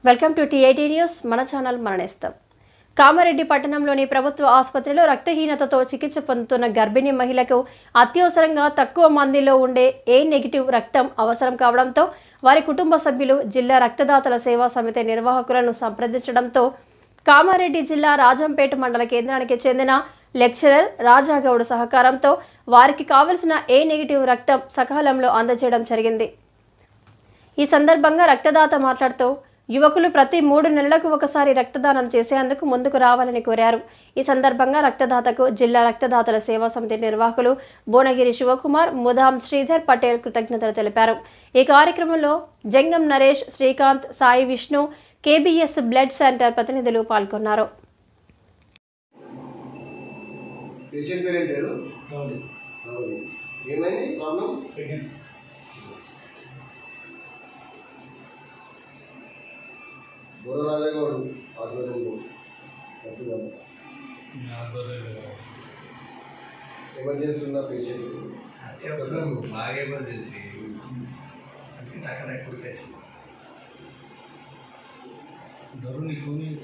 Welcome to TIT news. మన channel మరణిస్తాం. Kamareddy పట్టణంలోని ప్రభుత్వ ఆసుపత్రిలో రక్తహీనతతో చికిత్స పొందుతున్న గర్భిణీ మహిళకు అత్యవసరంగా తక్కువ మందిలో ఉండే ఏ నెగిటివ్ రక్తం అవసరం కావడంతో వారి కుటుంబ సభ్యులు జిల్లా రక్తదాతల సేవా సమితి నిర్వాహకులను సంప్రదించడంతో కామారెడ్డి జిల్లా రాజంపేట మండల కేంద్రానికి చెందిన లెక్చరర్ రాజాగౌడ్ సహకారంతో వారికి కావలసిన ఏ నెగిటివ్ రక్తం సకాలంలో అందజేయడం జరిగింది. ఈ సందర్భంగా రక్తదాత మాట్లాడుతూ యువకులు ప్రతి 3 నెలలకు ఒకసారి రక్తదానం చేసేందుకు ముందుకు రావాలని కోరారు. ఈ సందర్భంగా రక్తదాతకు జిల్లా రక్తదాతల సేవా సమితి నిర్వాహకులు బోనగిరి శివకుమార్, ముదాం శ్రీధర్ పటేల్ కృతజ్ఞతలు తెలిపారు. ఈ కార్యక్రమంలో Jangam Naresh, Srikanth, Sai Vishnu, KBS blood centre ప్రతినిధులు పాల్గొన్నారు. రాజాగౌడ్ ఎమర్జెన్సీ ఉన్న పేషెంట్ అత్యవసరం బాగా ఎమర్జెన్సీ అందుకే అక్కడ ఎక్కడికి వచ్చింది డోరు నీకు ఉన్నాయా